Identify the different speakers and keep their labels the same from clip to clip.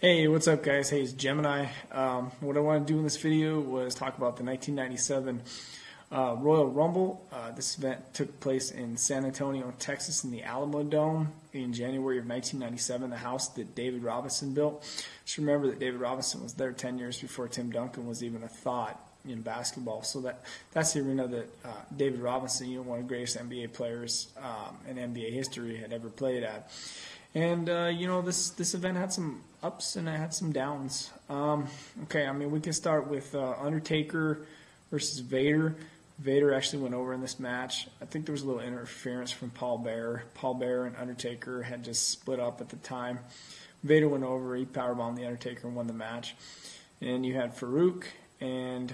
Speaker 1: Hey, what's up, guys? Hey, it's Gemini. What I want to do in this video was talk about the 1997 Royal Rumble. This event took place in San Antonio, Texas, in the Alamo Dome in January of 1997, the house that David Robinson built. Just remember that David Robinson was there 10 years before Tim Duncan was even a thought in basketball. So that's the arena that David Robinson, one of the greatest NBA players in NBA history, had ever played at. And, this event had some ups and it had some downs. We can start with Undertaker versus Vader. Vader actually went over in this match. I think there was a little interference from Paul Bearer. Paul Bearer and Undertaker had just split up at the time. Vader went over, he powerbombed the Undertaker and won the match. And you had Farouk and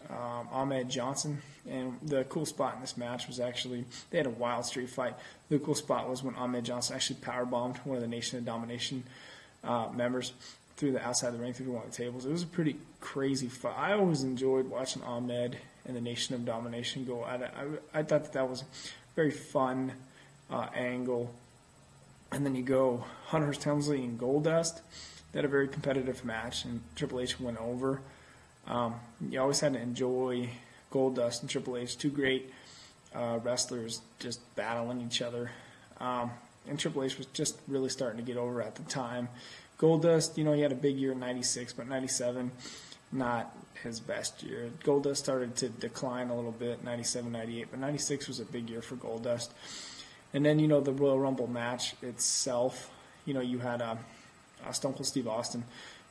Speaker 1: Ahmed Johnson. And the cool spot in this match was actually, they had a wild street fight. The cool spot was when Ahmed Johnson actually powerbombed one of the Nation of Domination members through the outside of the ring, through one of the tables. It was a pretty crazy fight. I always enjoyed watching Ahmed and the Nation of Domination go at it. I thought that was a very fun angle. And then you go Hunter Hearst Helmsley and Goldust. They had a very competitive match, and Triple H went over. You always had to enjoy Goldust and Triple H, two great wrestlers just battling each other. And Triple H was just really starting to get over at the time. Goldust, he had a big year in 96, but 97, not his best year. Goldust started to decline a little bit, 97, 98, but 96 was a big year for Goldust. And then, the Royal Rumble match itself, you had Stone Cold Steve Austin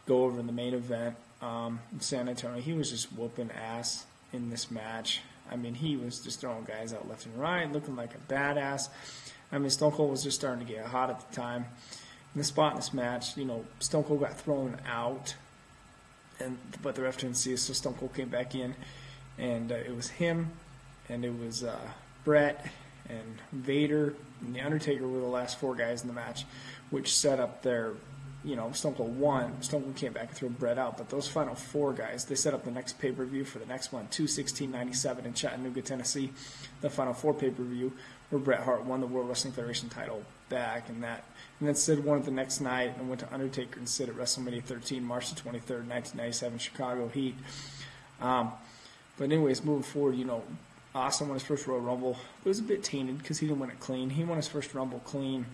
Speaker 1: go over in the main event in San Antonio. He was just whooping ass in this match. He was just throwing guys out left and right, looking like a badass. Stone Cold was just starting to get hot at the time. In the spot in this match, Stone Cold got thrown out, but the ref didn't see it, so Stone Cold came back in, and it was him, and it was Bret and Vader and The Undertaker were the last four guys in the match, which set up their, Stone Cold won. Stone Cold came back and threw Bret out, but those final four guys, they set up the next pay-per-view for the next one, 2/16/97 in Chattanooga, Tennessee. The final four pay-per-view where Bret Hart won the World Wrestling Federation title back, and then Sid won it the next night and went to Undertaker and Sid at WrestleMania 13, March the 23rd, 1997, Chicago Heat. But anyways, moving forward, Austin won his first Royal Rumble. It was a bit tainted because he didn't win it clean. He won his first Rumble clean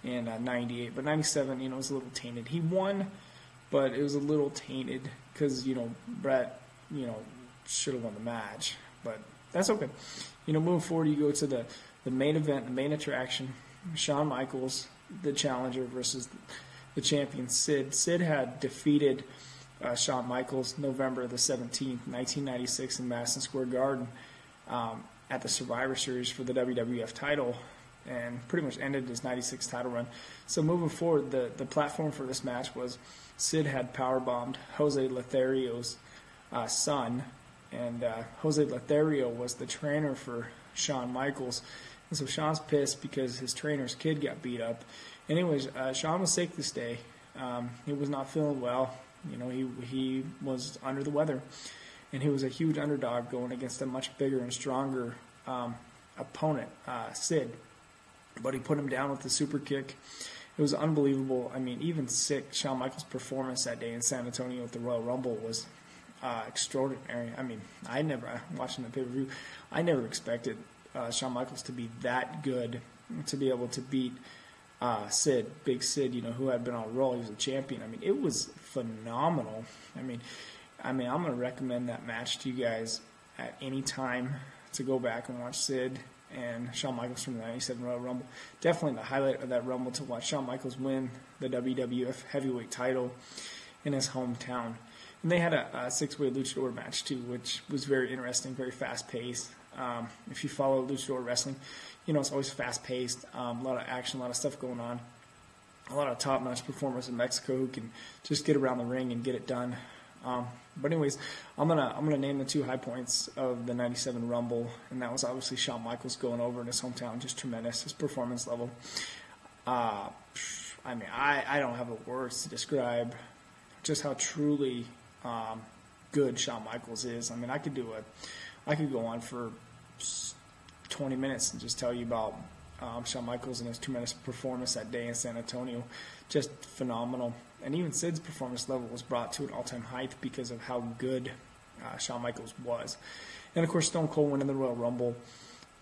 Speaker 1: in 98, but 97, it was a little tainted. He won, but it was a little tainted because, Bret, should have won the match, but that's okay. Moving forward, you go to the main event, the main attraction, Shawn Michaels, the challenger, versus the champion, Sid. Sid had defeated Shawn Michaels November the 17th, 1996 in Madison Square Garden at the Survivor Series for the WWF title, and pretty much ended his 96 title run. So moving forward, the platform for this match was Sid had powerbombed Jose Lothario's son, and Jose Lothario was the trainer for Shawn Michaels. And so Shawn's pissed because his trainer's kid got beat up. Anyways, Shawn was sick this day. He was not feeling well. He was under the weather. And he was a huge underdog going against a much bigger and stronger opponent, Sid. But he put him down with the super kick. It was unbelievable. Even sick, Shawn Michaels' performance that day in San Antonio at the Royal Rumble was extraordinary. Watching the pay-per-view, I never expected Shawn Michaels to be that good, to be able to beat Sid, Big Sid, who had been on a roll. He was a champion. It was phenomenal. I'm going to recommend that match to you guys at any time to go back and watch Sid and Shawn Michaels from the 97 Royal Rumble. Definitely the highlight of that Rumble to watch Shawn Michaels win the WWF heavyweight title in his hometown. And they had a six-way luchador match too, which was very interesting, very fast-paced. If you follow luchador wrestling, it's always fast-paced, a lot of action, a lot of stuff going on, a lot of top-notch performers in Mexico who can just get around the ring and get it done. But anyways, I'm gonna name the two high points of the 97 Rumble, and that was obviously Shawn Michaels going over in his hometown, just tremendous, his performance level. I don't have the words to describe just how truly good Shawn Michaels is. I could go on for 20 minutes and just tell you about Shawn Michaels and his tremendous performance that day in San Antonio, just phenomenal. And even Sid's performance level was brought to an all-time height because of how good Shawn Michaels was. And, of course, Stone Cold winning the Royal Rumble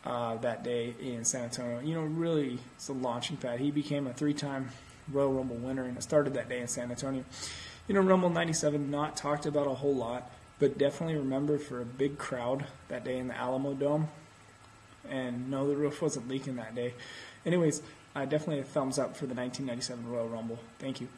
Speaker 1: that day in San Antonio. You know, really, it's a launching pad. He became a 3-time Royal Rumble winner, and it started that day in San Antonio. You know, Rumble 97, not talked about a whole lot, but definitely remembered for a big crowd that day in the Alamo Dome. And no, the roof wasn't leaking that day. Anyways, definitely a thumbs up for the 1997 Royal Rumble. Thank you.